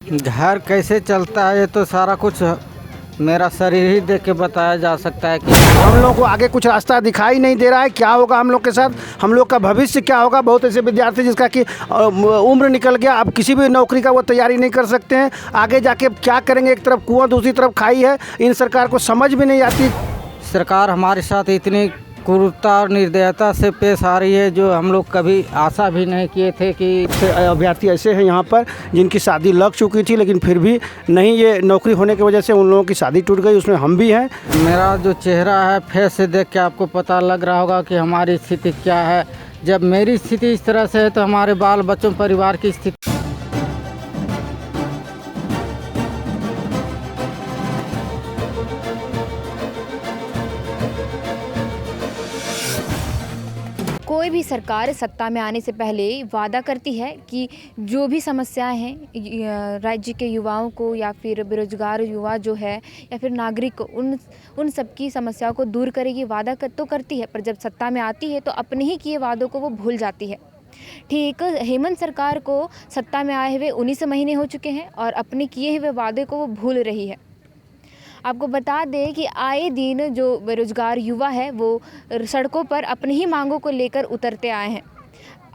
घर कैसे चलता है ये तो सारा कुछ मेरा शरीर ही देख के बताया जा सकता है कि हम लोग को आगे कुछ रास्ता दिखाई नहीं दे रहा है। क्या होगा हम लोग के साथ, हम लोग का भविष्य क्या होगा। बहुत ऐसे विद्यार्थी जिसका कि उम्र निकल गया, अब किसी भी नौकरी का वो तैयारी नहीं कर सकते हैं। आगे जाके क्या करेंगे, एक तरफ कुआं दूसरी तरफ खाई है। इन सरकार को समझ भी नहीं आती। सरकार हमारे साथ इतनी क्रूरता और निर्दयता से पेश आ रही है जो हम लोग कभी आशा भी नहीं किए थे कि अभ्यर्थी ऐसे हैं यहाँ पर जिनकी शादी लग चुकी थी, लेकिन फिर भी नहीं, ये नौकरी होने की वजह से उन लोगों की शादी टूट गई। उसमें हम भी हैं। मेरा जो चेहरा है फेस से देख के आपको पता लग रहा होगा कि हमारी स्थिति क्या है। जब मेरी स्थिति इस तरह से है तो हमारे बाल बच्चों परिवार की स्थिति। कोई भी सरकार सत्ता में आने से पहले वादा करती है कि जो भी समस्याएं हैं राज्य के युवाओं को या फिर बेरोजगार युवा जो है या फिर नागरिक को उन सब की समस्याओं को दूर करेगी। वादा तो करती है, पर जब सत्ता में आती है तो अपने ही किए वादों को वो भूल जाती है। ठीक हेमंत सरकार को सत्ता में आए हुए 19 महीने हो चुके हैं और अपने किए हुए वादे को वो भूल रही है। आपको बता दें कि आए दिन जो बेरोजगार युवा है वो सड़कों पर अपनी ही मांगों को लेकर उतरते आए हैं।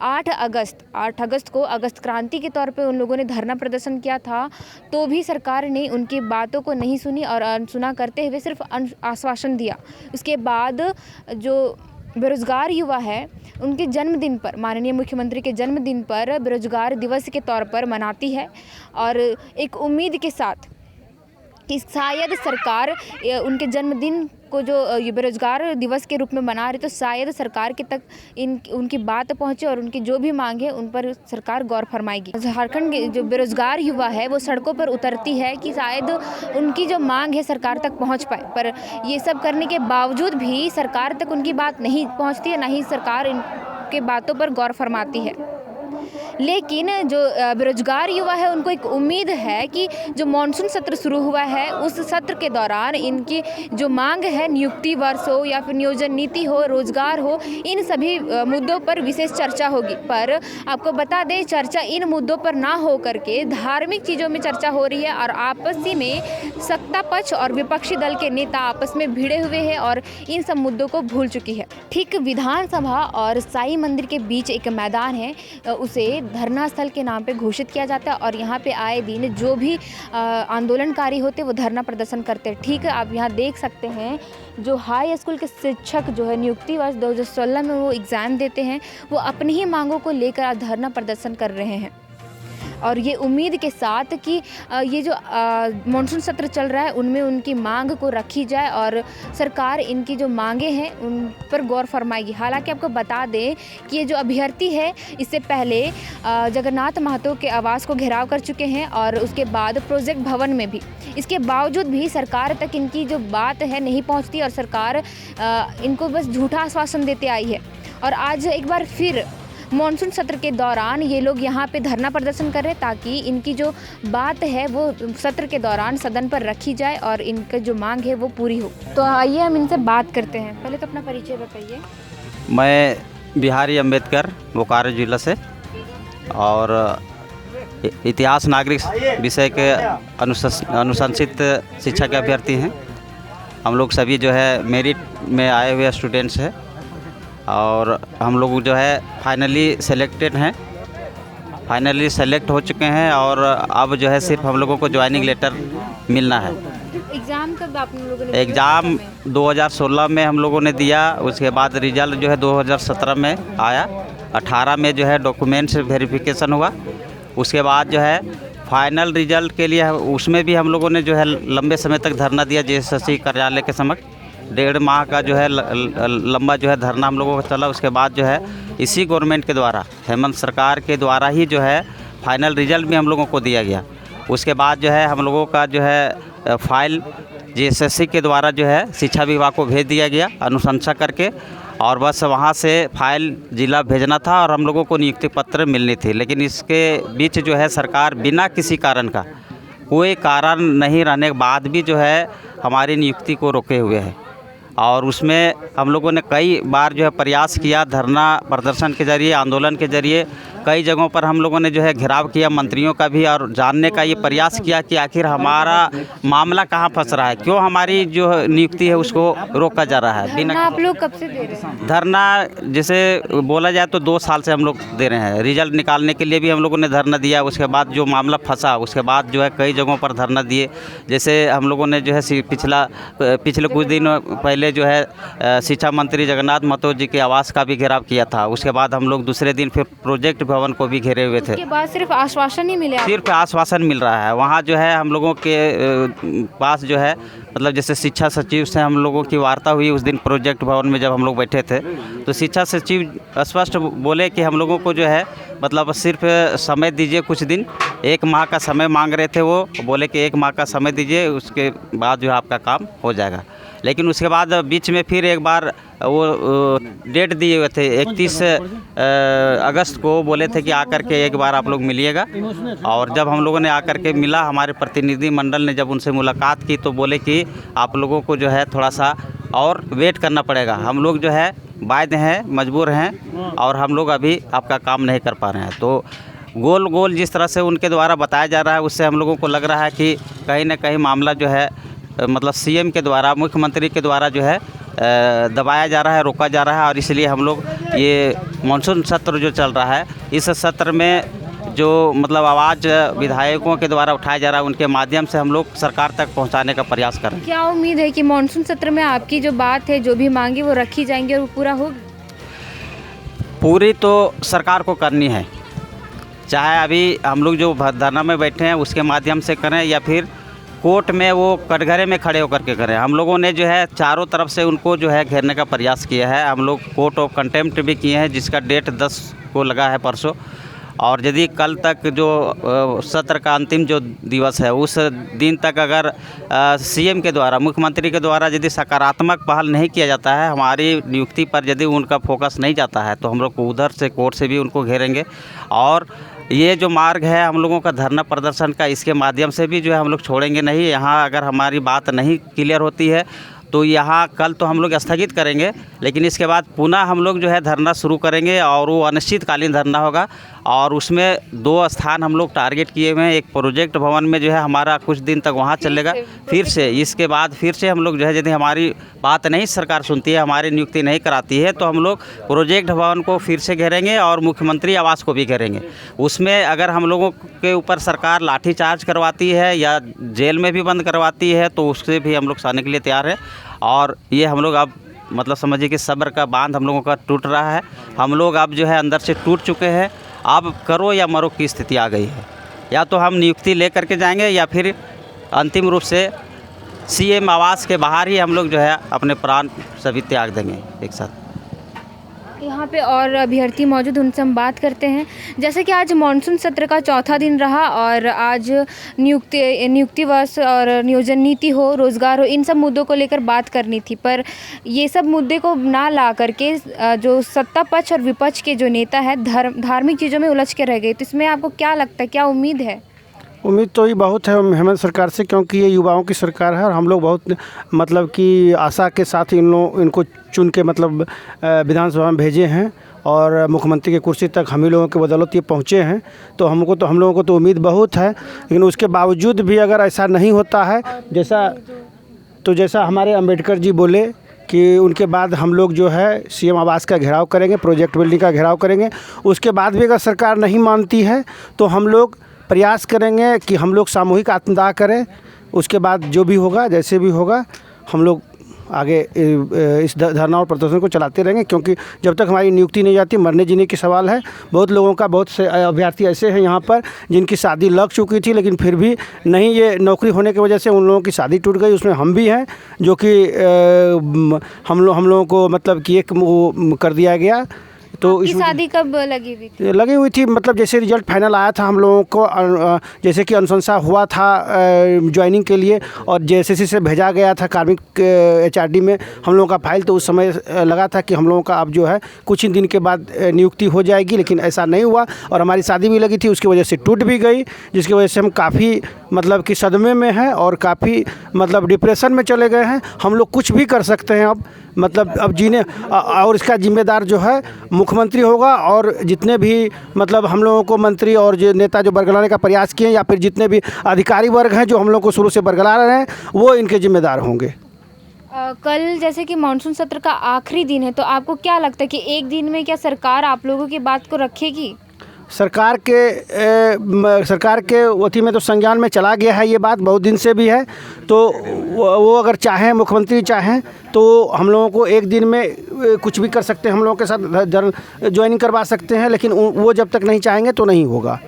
8 अगस्त को अगस्त क्रांति के तौर पे उन लोगों ने धरना प्रदर्शन किया था, तो भी सरकार ने उनकी बातों को नहीं सुनी और अनसुना करते हुए सिर्फ आश्वासन दिया। उसके बाद जो बेरोजगार युवा है उनके जन्मदिन पर, माननीय मुख्यमंत्री के जन्मदिन पर बेरोजगार दिवस के तौर पर मनाती है और एक उम्मीद के साथ कि शायद सरकार उनके जन्मदिन को जो बेरोजगार दिवस के रूप में मना रही, तो शायद सरकार के तक उनकी बात पहुंचे और उनकी जो भी मांग है उन पर सरकार गौर फरमाएगी। झारखंड के जो बेरोजगार युवा है वो सड़कों पर उतरती है कि शायद उनकी जो मांग है सरकार तक पहुंच पाए, पर ये सब करने के बावजूद भी सरकार तक उनकी बात नहीं पहुँचती है, ना ही सरकार इनके बातों पर गौर फरमाती है। लेकिन जो बेरोजगार युवा है उनको एक उम्मीद है कि जो मानसून सत्र शुरू हुआ है उस सत्र के दौरान इनकी जो मांग है, नियुक्ति वर्ष हो या फिर नियोजन नीति हो, रोजगार हो, इन सभी मुद्दों पर विशेष चर्चा होगी। पर आपको बता दें, चर्चा इन मुद्दों पर ना हो करके धार्मिक चीज़ों में चर्चा हो रही है और आपसी में सत्ता पक्ष और विपक्षी दल के नेता आपस में भिड़े हुए हैं और इन सब मुद्दों को भूल चुकी है। ठीक विधानसभा और साईं मंदिर के बीच एक मैदान है, उसे धरना स्थल के नाम पे घोषित किया जाता है और यहाँ पे आए दिन जो भी आंदोलनकारी होते वो धरना प्रदर्शन करते हैं। ठीक है, आप यहाँ देख सकते हैं जो हाई स्कूल के शिक्षक जो है नियुक्ति वर्ष 2016 में वो एग्ज़ाम देते हैं, वो अपनी ही मांगों को लेकर आज धरना प्रदर्शन कर रहे हैं और ये उम्मीद के साथ कि ये जो मानसून सत्र चल रहा है उनमें उनकी मांग को रखी जाए और सरकार इनकी जो मांगे हैं उन पर गौर फरमाएगी। हालांकि आपको बता दें कि ये जो अभ्यर्थी है इससे पहले जगन्नाथ महतो के आवास को घेराव कर चुके हैं और उसके बाद प्रोजेक्ट भवन में भी। इसके बावजूद भी सरकार तक इनकी जो बात है नहीं पहुँचती और सरकार इनको बस झूठा आश्वासन देते आई है। और आज एक बार फिर मानसून सत्र के दौरान ये लोग यहाँ पे धरना प्रदर्शन कर रहे हैं ताकि इनकी जो बात है वो सत्र के दौरान सदन पर रखी जाए और इनका जो मांग है वो पूरी हो। तो आइए हम इनसे बात करते हैं। पहले तो अपना परिचय बताइए। मैं बिहारी अम्बेडकर बोकारो जिला से और इतिहास नागरिक विषय के अनुशंसित शिक्षा के अभ्यर्थी हैं। हम लोग सभी जो है मेरिट में आए हुए स्टूडेंट्स हैं और हम लोग जो है फाइनली सेलेक्ट हो चुके हैं और अब जो है सिर्फ हम लोगों को ज्वाइनिंग लेटर मिलना है। एग्ज़ाम कब आप लोगों ने? एग्ज़ाम 2016 में हम लोगों ने दिया, उसके बाद रिजल्ट जो है 2017 में आया। 18 में जो है डॉक्यूमेंट्स वेरिफिकेशन हुआ। उसके बाद जो है फाइनल रिजल्ट के लिए उसमें भी हम लोगों ने जो है लंबे समय तक धरना दिया JSSC कार्यालय के समक्ष। 1.5 माह का जो है लंबा जो है धरना हम लोगों का चला। उसके बाद जो है इसी गवर्नमेंट के द्वारा, हेमंत सरकार के द्वारा ही जो है फाइनल रिजल्ट भी हम लोगों को दिया गया। उसके बाद जो है हम लोगों का जो है फाइल JSSC के द्वारा जो है शिक्षा विभाग को भेज दिया गया अनुशंसा करके, और बस वहाँ से फाइल जिला भेजना था और हम लोगों को नियुक्ति पत्र मिलनी थी। लेकिन इसके बीच जो है सरकार बिना किसी कारण का, कोई कारण नहीं रहने के बाद भी जो है हमारी नियुक्ति को रोके हुए है। और उसमें हम लोगों ने कई बार जो है प्रयास किया, धरना प्रदर्शन के ज़रिए, आंदोलन के ज़रिए कई जगहों पर हम लोगों ने जो है घेराव किया मंत्रियों का भी, और जानने का ये प्रयास किया कि आखिर हमारा मामला कहाँ फंस रहा है, क्यों हमारी जो नियुक्ति है उसको रोका जा रहा है। धरना आप लोग कब से दे रहे हैं? धरना जैसे बोला जाए तो 2 साल से हम लोग दे रहे हैं। रिजल्ट निकालने के लिए भी हम लोगों ने धरना दिया, उसके बाद जो मामला फंसा उसके बाद जो है कई जगहों पर धरना दिए। जैसे हम लोगों ने जो है पिछले कुछ दिन पहले जो है शिक्षा मंत्री जगन्नाथ महतो जी के आवास का भी घेराव किया था। उसके बाद हम लोग दूसरे दिन फिर प्रोजेक्ट भवन को भी घेरे हुए थे। उसके बाद सिर्फ आश्वासन ही मिले? सिर्फ आश्वासन मिल रहा है। वहाँ जो है हम लोगों के पास जो है मतलब जैसे शिक्षा सचिव से हम लोगों की वार्ता हुई उस दिन प्रोजेक्ट भवन में जब हम लोग बैठे थे, तो शिक्षा सचिव स्पष्ट बोले कि हम लोगों को जो है मतलब सिर्फ समय दीजिए कुछ दिन, 1 माह का समय मांग रहे थे। वो बोले कि 1 माह का समय दीजिए, उसके बाद जो है आपका काम हो जाएगा। लेकिन उसके बाद बीच में फिर एक बार वो डेट दिए हुए थे 31 अगस्त को, बोले थे कि आकर के एक बार आप लोग मिलिएगा। और जब हम लोगों ने आकर के मिला, हमारे प्रतिनिधि मंडल ने जब उनसे मुलाकात की तो बोले कि आप लोगों को जो है थोड़ा सा और वेट करना पड़ेगा, हम लोग जो है बाध्य हैं, मजबूर हैं और हम लोग अभी आपका काम नहीं कर पा रहे हैं। तो गोल जिस तरह से उनके द्वारा बताया जा रहा है उससे हम लोगों को लग रहा है कि कहीं ना कहीं मामला जो है मतलब सीएम के द्वारा, मुख्यमंत्री के द्वारा जो है दबाया जा रहा है, रोका जा रहा है। और इसलिए हम लोग ये मानसून सत्र जो चल रहा है, इस सत्र में जो मतलब आवाज़ विधायकों के द्वारा उठाया जा रहा है उनके माध्यम से हम लोग सरकार तक पहुंचाने का प्रयास कर रहे हैं। क्या उम्मीद है कि मानसून सत्र में आपकी जो बात है, जो भी मांगे वो रखी जाएंगी और वो पूरा होगा? पूरी तो सरकार को करनी है, चाहे अभी हम लोग जो धरना में बैठे हैं उसके माध्यम से करें या फिर कोर्ट में वो कटघरे में खड़े होकर के करें। हम लोगों ने जो है चारों तरफ से उनको जो है घेरने का प्रयास किया है। हम लोग कोर्ट ऑफ कंटेम्प्ट भी किए हैं जिसका डेट 10 को लगा है, परसों। और यदि कल तक जो सत्र का अंतिम जो दिवस है उस दिन तक अगर सीएम के द्वारा, मुख्यमंत्री के द्वारा यदि सकारात्मक पहल नहीं किया जाता है, हमारी नियुक्ति पर यदि उनका फोकस नहीं जाता है, तो हम लोग को उधर से कोर्ट से भी उनको घेरेंगे। और ये जो मार्ग है हम लोगों का धरना प्रदर्शन का, इसके माध्यम से भी जो है हम लोग छोड़ेंगे नहीं। यहाँ अगर हमारी बात नहीं क्लियर होती है तो यहाँ कल तो हम लोग स्थगित करेंगे, लेकिन इसके बाद पुनः हम लोग जो है धरना शुरू करेंगे और वो अनिश्चितकालीन धरना होगा। और उसमें 2 स्थान हम लोग टारगेट किए हुए हैं। एक प्रोजेक्ट भवन में जो है हमारा कुछ दिन तक वहाँ चलेगा, फिर से इसके बाद फिर से हम लोग जो है यदि हमारी बात नहीं सरकार सुनती है, हमारी नियुक्ति नहीं कराती है, तो हम लोग प्रोजेक्ट भवन को फिर से घेरेंगे और मुख्यमंत्री आवास को भी घेरेंगे। उसमें अगर हम लोगों के ऊपर सरकार लाठीचार्ज करवाती है या जेल में भी बंद करवाती है तो उससे भी हम लोग सहने के लिए तैयार है। और ये हम लोग अब मतलब समझिए कि सब्र का बांध हम लोगों का टूट रहा है। हम लोग अब जो है अंदर से टूट चुके हैं। अब करो या मरो की स्थिति आ गई है। या तो हम नियुक्ति ले करके जाएंगे या फिर अंतिम रूप से सीएम आवास के बाहर ही हम लोग जो है अपने प्राण सभी त्याग देंगे एक साथ। यहाँ पे और अभ्यर्थी मौजूद, उनसे हम बात करते हैं। जैसे कि आज मानसून सत्र का चौथा दिन रहा और आज नियुक्ति वर्ष और नियोजन नीति हो, रोज़गार हो, इन सब मुद्दों को लेकर बात करनी थी, पर ये सब मुद्दे को ना ला करके जो सत्ता पक्ष और विपक्ष के जो नेता है धार्मिक चीज़ों में उलझ के रह गए। तो इसमें आपको क्या लगता है, क्या उम्मीद है? उम्मीद तो ये बहुत है हेमंत सरकार से, क्योंकि ये युवाओं की सरकार है और हम लोग बहुत मतलब कि आशा के साथ इनको चुन के मतलब विधानसभा में भेजे हैं और मुख्यमंत्री की कुर्सी तक हम ही लोगों के बदौलत ये पहुँचे हैं। तो हम लोगों को तो उम्मीद बहुत है, लेकिन उसके बावजूद भी अगर ऐसा नहीं होता है जैसा हमारे अंबेडकर जी बोले कि उनके बाद हम लोग जो है सीएम आवास का घेराव करेंगे, प्रोजेक्ट बिल्डिंग का घेराव करेंगे। उसके बाद भी अगर सरकार नहीं मानती है तो हम लोग प्रयास करेंगे कि हम लोग सामूहिक आत्मदाह करें। उसके बाद जो भी होगा, जैसे भी होगा, हम लोग आगे इस धरना और प्रदर्शन को चलाते रहेंगे, क्योंकि जब तक हमारी नियुक्ति नहीं जाती मरने जीने की सवाल है। बहुत लोगों का, बहुत से अभ्यर्थी ऐसे हैं यहाँ पर जिनकी शादी लग चुकी थी लेकिन फिर भी नहीं, ये नौकरी होने की वजह से उन लोगों की शादी टूट गई। उसमें हम भी हैं जो कि हम लोगों को मतलब कि एक वो कर दिया गया, तो आपकी इस वजह- शादी कब लगी हुई थी? ये लगी हुई थी, मतलब जैसे रिजल्ट फाइनल आया था हम लोगों को जैसे कि अनुशंसा हुआ था ज्वाइनिंग के लिए, और जेएसएससी से भेजा गया था कार्मिक एचआरडी में हम लोगों का फाइल, तो उस समय लगा था कि हम लोगों का अब जो है कुछ ही दिन के बाद नियुक्ति हो जाएगी, लेकिन ऐसा नहीं हुआ और हमारी शादी भी लगी थी, उसकी वजह से टूट भी गई, जिसकी वजह से हम काफ़ी मतलब कि सदमे में हैं और काफ़ी मतलब डिप्रेशन में चले गए हैं। हम लोग कुछ भी कर सकते हैं अब, मतलब अब जीने और इसका जिम्मेदार जो है मुख्यमंत्री होगा, और जितने भी मतलब हम लोगों को मंत्री और जो नेता जो बरगलाने का प्रयास किए या फिर जितने भी अधिकारी वर्ग हैं जो हम लोग को शुरू से बरगला रहे हैं, वो इनके जिम्मेदार होंगे। कल जैसे कि मानसून सत्र का आखिरी दिन है, तो आपको क्या लगता है कि एक दिन में क्या सरकार आप लोगों की बात को रखेगी? सरकार के अथी में तो संज्ञान में चला गया है, ये बात बहुत दिन से भी है, तो वो अगर चाहें, मुख्यमंत्री चाहें तो हम लोगों को एक दिन में कुछ भी कर सकते हैं, हम लोगों के साथ ज्वाइनिंग करवा सकते हैं, लेकिन वो जब तक नहीं चाहेंगे तो नहीं होगा,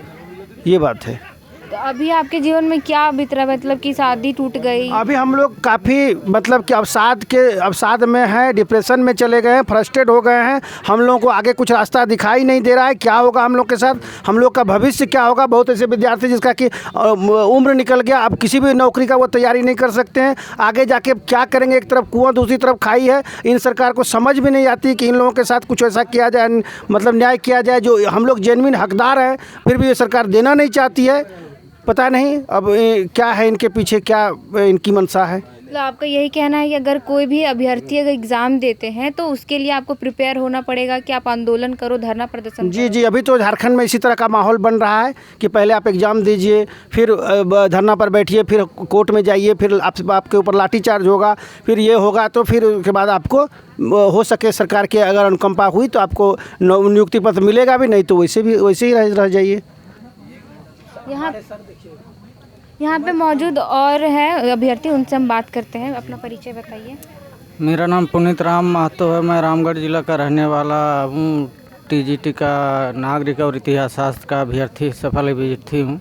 ये बात है। तो अभी आपके जीवन में क्या बीत रहा है, मतलब कि शादी टूट गई? अभी हम लोग काफ़ी मतलब कि अवसाद में हैं, डिप्रेशन में चले गए हैं, फ्रस्ट्रेट हो गए हैं। हम लोगों को आगे कुछ रास्ता दिखाई नहीं दे रहा है, क्या होगा हम लोग के साथ, हम लोग का भविष्य क्या होगा। बहुत ऐसे विद्यार्थी जिसका कि उम्र निकल गया, अब किसी भी नौकरी का वो तैयारी नहीं कर सकते हैं, आगे जाके क्या करेंगे। एक तरफ कुआं दूसरी तरफ खाई है। इन सरकार को समझ भी नहीं आती कि इन लोगों के साथ कुछ ऐसा किया जाए, मतलब न्याय किया जाए जो हम लोग जेन्युइन हकदार हैं, फिर भी ये सरकार देना नहीं चाहती है। पता नहीं अब क्या है इनके पीछे, क्या इनकी मंशा है। मतलब आपका यही कहना है कि अगर कोई भी अभ्यर्थी अगर एग्ज़ाम देते हैं तो उसके लिए आपको प्रिपेयर होना पड़ेगा कि आप आंदोलन करो, धरना प्रदर्शन जी जी, अभी तो झारखंड में इसी तरह का माहौल बन रहा है कि पहले आप एग्ज़ाम दीजिए, फिर धरना पर बैठिए, फिर कोर्ट में जाइए, फिर आपके ऊपर लाठीचार्ज होगा, फिर ये होगा, तो फिर उसके बाद आपको हो सके सरकार के अगर अनुकंपा हुई तो आपको नियुक्ति पत्र मिलेगा भी, नहीं तो वैसे ही रह जाइए। यहाँ पे मौजूद और है अभ्यर्थी, उनसे हम बात करते हैं। अपना परिचय बताइए। मेरा नाम पुनीत राम महतो है। मैं रामगढ़ जिला का रहने वाला हूँ। टीजीटी का नागरिक और इतिहास शास्त्र का अभ्यर्थी, सफल अभ्यर्थी हूँ।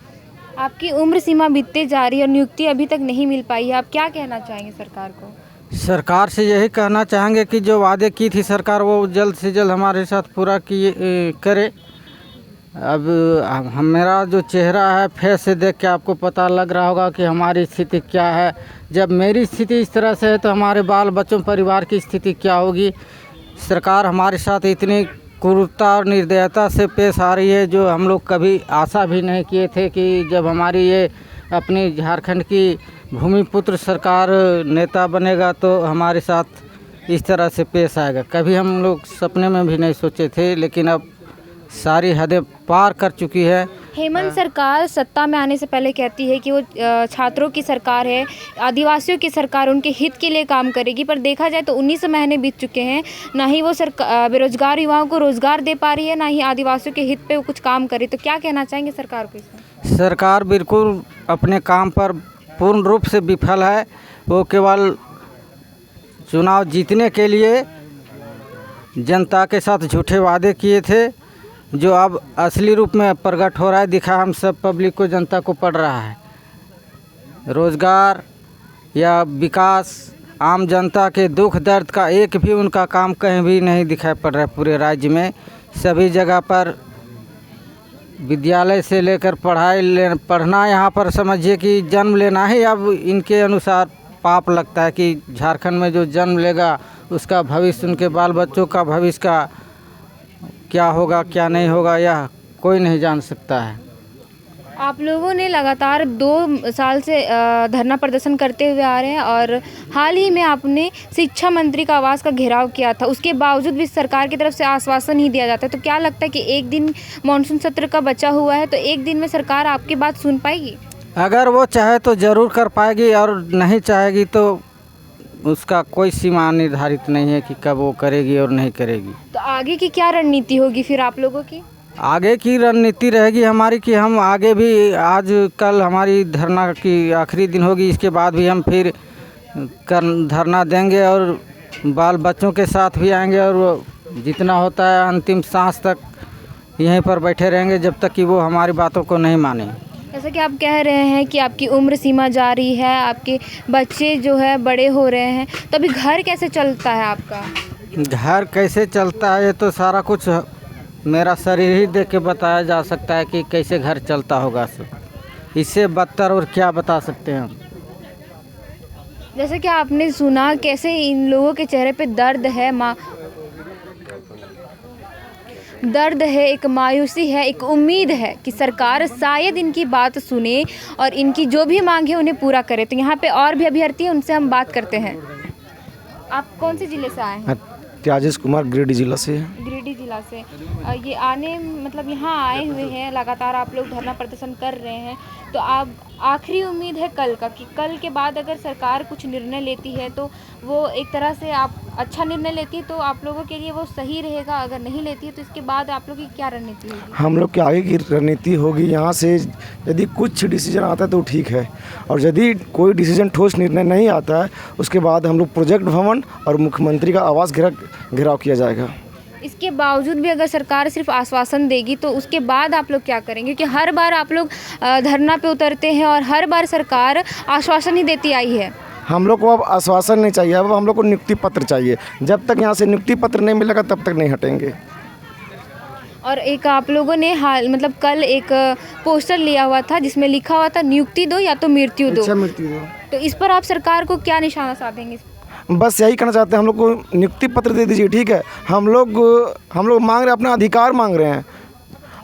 आपकी उम्र सीमा बीतते जा रही है और नियुक्ति अभी तक नहीं मिल पाई है, आप क्या कहना चाहेंगे सरकार को? सरकार से यही कहना चाहेंगे कि जो वादे की थी सरकार, वो जल्द से जल्द हमारे साथ पूरा करे। अब मेरा जो चेहरा है, फेस से देख के आपको पता लग रहा होगा कि हमारी स्थिति क्या है। जब मेरी स्थिति इस तरह से है तो हमारे बाल बच्चों परिवार की स्थिति क्या होगी। सरकार हमारे साथ इतनी क्रूरता और निर्दयता से पेश आ रही है जो हम लोग कभी आशा भी नहीं किए थे कि जब हमारी ये अपनी झारखंड की भूमिपुत्र सरकार नेता बनेगा तो हमारे साथ इस तरह से पेश आएगा। कभी हम लोग सपने में भी नहीं सोचे थे, लेकिन अब सारी हदें पार कर चुकी है। हेमंत सरकार सत्ता में आने से पहले कहती है कि वो छात्रों की सरकार है, आदिवासियों की सरकार, उनके हित के लिए काम करेगी, पर देखा जाए तो 19 महीने बीत चुके हैं, ना ही वो सरकार बेरोजगार युवाओं को रोजगार दे पा रही है, ना ही आदिवासियों के हित पे वो कुछ काम करे। तो क्या कहना चाहेंगे सरकार को इसमें? सरकार बिल्कुल अपने काम पर पूर्ण रूप से विफल है। वो केवल चुनाव जीतने के लिए जनता के साथ झूठे वादे किए थे, जो अब असली रूप में प्रकट हो रहा है, दिखा हम सब पब्लिक को, जनता को पड़ रहा है। रोज़गार या विकास, आम जनता के दुख दर्द का एक भी उनका काम कहीं भी नहीं दिखाई पड़ रहा है। पूरे राज्य में सभी जगह पर विद्यालय से लेकर पढ़ना, यहाँ पर समझिए कि जन्म लेना ही अब इनके अनुसार पाप लगता है कि झारखंड में जो जन्म लेगा उसका भविष्य, उनके बाल बच्चों का भविष्य का क्या होगा क्या नहीं होगा, यह कोई नहीं जान सकता है। आप लोगों ने लगातार 2 साल से धरना प्रदर्शन करते हुए आ रहे हैं और हाल ही में आपने शिक्षा मंत्री का आवास का घेराव किया था, उसके बावजूद भी सरकार की तरफ से आश्वासन ही दिया जाता है। तो क्या लगता है कि एक दिन मानसून सत्र का बचा हुआ है, तो एक दिन में सरकार आपकी बात सुन पाएगी? अगर वो चाहे तो ज़रूर कर पाएगी, और नहीं चाहेगी तो उसका कोई सीमा निर्धारित नहीं है कि कब वो करेगी और नहीं करेगी। तो आगे की क्या रणनीति होगी फिर आप लोगों की? आगे की रणनीति रहेगी हमारी कि हम आगे भी, आज कल हमारी धरना की आखिरी दिन होगी, इसके बाद भी हम फिर धरना देंगे और बाल बच्चों के साथ भी आएंगे, और जितना होता है अंतिम सांस तक यहीं पर बैठे रहेंगे जब तक कि वो हमारी बातों को नहीं माने। जैसा कि आप कह रहे हैं कि आपकी उम्र सीमा जा रही है, आपके बच्चे जो है बड़े हो रहे हैं, तो अभी घर कैसे चलता है आपका? घर कैसे चलता है, ये तो सारा कुछ मेरा शरीर ही देख के बताया जा सकता है कि कैसे घर चलता होगा सर। इससे बदतर और क्या बता सकते हैं हम। जैसे कि आपने सुना कैसे इन लोगों के चेहरे पे दर्द है, दर्द है, एक मायूसी है, एक उम्मीद है कि सरकार शायद इनकी बात सुने और इनकी जो भी मांग है उन्हें पूरा करे। तो यहाँ पे और भी अभ्यर्थी हैं, उनसे हम बात करते हैं। आप कौन से ज़िले से आए हैं? त्याजेश कुमार गिरिडीह जिला से। गिरिडीह जिला से। ये आने मतलब यहाँ आए हुए हैं, लगातार आप लोग धरना प्रदर्शन कर रहे हैं, तो आप आखिरी उम्मीद है कल का कि कल के बाद अगर सरकार कुछ निर्णय लेती है तो वो एक तरह से आप अच्छा निर्णय लेती है तो आप लोगों के लिए वो सही रहेगा, अगर नहीं लेती है तो इसके बाद आप लोगों की क्या रणनीति होगी? हम लोग की आगे की रणनीति होगी, यहाँ से यदि कुछ डिसीजन आता है तो ठीक है, और यदि कोई डिसीजन ठोस निर्णय नहीं आता है उसके बाद हम लोग प्रोजेक्ट भवन और मुख्यमंत्री का आवास घेराव किया जाएगा। इसके बावजूद भी अगर सरकार सिर्फ आश्वासन देगी तो उसके बाद आप लोग क्या करेंगे? क्योंकि हर बार आप लोग धरना पे उतरते हैं और हर बार सरकार आश्वासन ही देती आई है। हम लोग को अब आश्वासन नहीं चाहिए, अब हम लोग को नियुक्ति पत्र चाहिए। जब तक यहाँ से नियुक्ति पत्र नहीं मिलेगा तब तक नहीं हटेंगे। और एक आप लोगों ने हाल मतलब कल एक पोस्टर लिया हुआ था जिसमें लिखा हुआ था नियुक्ति दो या तो मृत्यु दो। अच्छा, मृत्यु दो। तो इस पर आप सरकार को क्या निशाना साधेंगे? बस यही कहना चाहते हैं, हम लोग को नियुक्ति पत्र दे दीजिए, ठीक है। हम लोग मांग रहे हैं, अपना अधिकार मांग रहे हैं।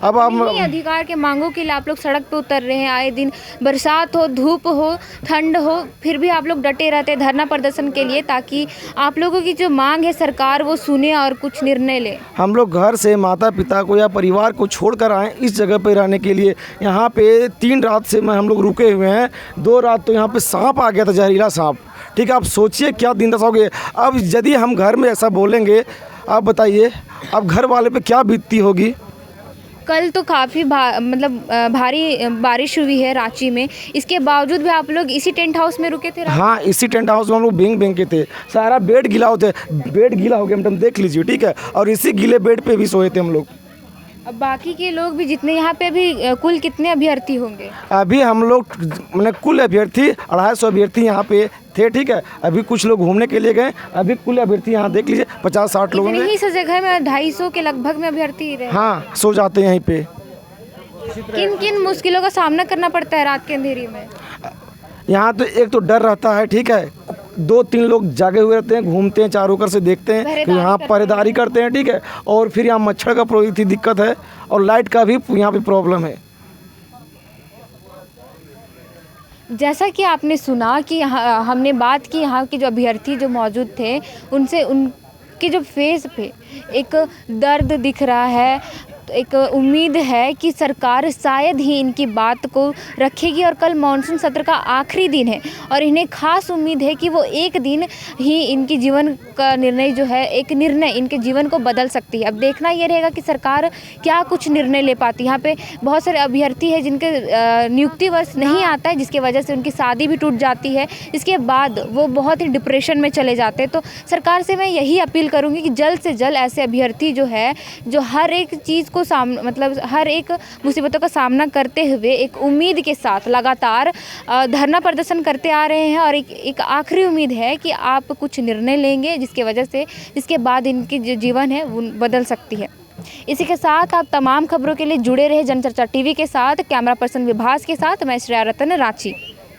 अब हम अधिकार के मांगों के लिए आप लोग सड़क पे उतर रहे हैं, आए दिन बरसात हो, धूप हो, ठंड हो, फिर भी आप लोग डटे रहते हैं धरना प्रदर्शन के लिए, ताकि आप लोगों की जो मांग है सरकार वो सुने और कुछ निर्णय ले। हम लोग घर से माता पिता को या परिवार को छोड़कर आए इस जगह पे रहने के लिए। यहाँ पे 3 रात से हम लोग रुके हुए हैं। 2 रात तो यहाँ पे सांप आ गया था, जहरीला सांप, ठीक है। आप सोचिए क्या दिन दशा हो गए। अब यदि हम घर में ऐसा बोलेंगे, आप बताइए अब घर वाले पे क्या बीतती होगी। कल तो काफ़ी भारी बारिश हुई है रांची में, इसके बावजूद भी आप लोग इसी टेंट हाउस में रुके थे? हाँ, इसी टेंट हाउस में हम लोग बेंग के थे। सारा बेड गीला होते, बेड गीला हो गया, मैडम देख लीजिए, ठीक है। और इसी गीले बेड पे भी सोए थे हम लोग। अब बाकी के लोग भी जितने यहाँ पे अभी कुल कितने अभ्यर्थी होंगे? अभी हम लोग मैंने कुल अभ्यर्थी 250 अभ्यर्थी यहाँ पे थे, ठीक है। अभी कुछ लोग घूमने के लिए गए। अभी कुल अभ्यर्थी यहाँ देख लीजिए 50-60 लोग हैं। इस जगह में 250 के लगभग में अभ्यर्थी रहे। हाँ, सो जाते हैं यहीं पे। किन किन मुश्किलों का सामना करना पड़ता है रात के अंधेरी में? यहाँ तो एक तो डर रहता है, ठीक है। 2-3 लोग जागे हुए रहते हैं, घूमते हैं, चारों ओर से देखते हैं कि यहाँ पहरेदारी करते हैं, ठीक है। और फिर यहाँ मच्छर का थी दिक्कत है और लाइट का भी यहाँ पे प्रॉब्लम है। जैसा कि आपने सुना कि हमने बात की यहाँ के जो अभ्यर्थी जो मौजूद थे उनसे, उनके जो फेस पे एक दर्द दिख रहा है, एक उम्मीद है कि सरकार शायद ही इनकी बात को रखेगी। और कल मानसून सत्र का आखिरी दिन है और इन्हें खास उम्मीद है कि वो एक दिन ही इनकी जीवन का निर्णय जो है, एक निर्णय इनके जीवन को बदल सकती है। अब देखना ये रहेगा कि सरकार क्या कुछ निर्णय ले पाती है। यहाँ पे बहुत सारे अभ्यर्थी हैं जिनके नियुक्ति वर्ष नहीं आता है, जिसकी वजह से उनकी शादी भी टूट जाती है, इसके बाद वो बहुत ही डिप्रेशन में चले जाते हैं। तो सरकार से मैं यही अपील करूँगी कि जल्द से जल्द ऐसे अभ्यर्थी जो है, जो हर एक चीज़ को मतलब हर एक मुसीबतों का सामना करते हुए एक उम्मीद के साथ लगातार धरना प्रदर्शन करते आ रहे हैं, और एक आखिरी उम्मीद है कि आप कुछ निर्णय लेंगे जिसके वजह से, जिसके बाद इनकी जो जीवन है वो बदल सकती है। इसी के साथ आप तमाम खबरों के लिए जुड़े रहे जनचर्चा टीवी के साथ। कैमरा पर्सन विभास के साथ मैं श्रेया रतन, रांची।